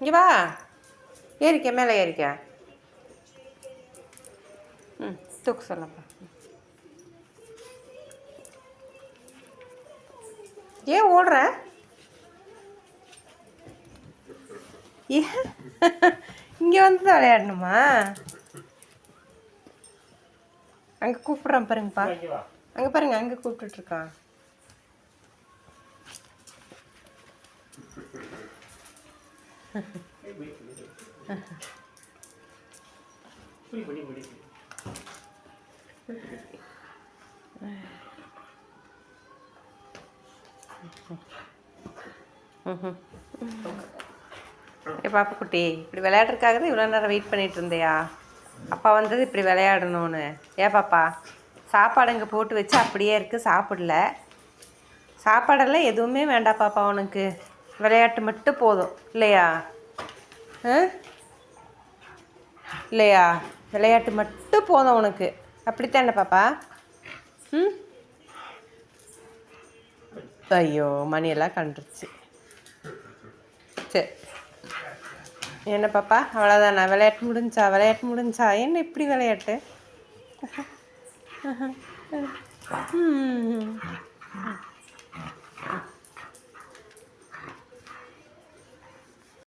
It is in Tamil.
இங்கே வா, ஏறிக்க, மேலே ஏறிக்க. தூக்கு சொல்லப்பா. ஏன் ஓடுற? இங்கே வந்து தான் விளையாடணுமா? அங்கே கூப்பிட்றான் பாருங்கப்பா, அங்கே பாருங்க, அங்கே கூப்பிட்டுட்ருக்கான். பாப்பா குட்டி, இப்படி விளையாடுறதுக்காக தான் இவ்வளோ நேரம் வெயிட் பண்ணிட்டு இருந்தியா? அப்பா வந்தது இப்படி விளையாடணும்னு. ஏன் பாப்பா, சாப்பாடு அங்கே போட்டு வச்சு அப்படியே இருக்குது, சாப்பிடல. சாப்பாடெல்லாம் எதுவுமே வேண்டாம் பாப்பா, உனக்கு விளையாட்டு மட்டும் போதும் இல்லையா? இல்லையா? விளையாட்டு மட்டும் போதும் உனக்கு, அப்படித்தானே பாப்பா? ஐயோ, மணியெல்லாம் கண்டுருச்சு. சரி, என்ன பாப்பா, அவ்வளோதானா? விளையாட்டு முடிஞ்சா? என்ன இப்படி விளையாட்டு?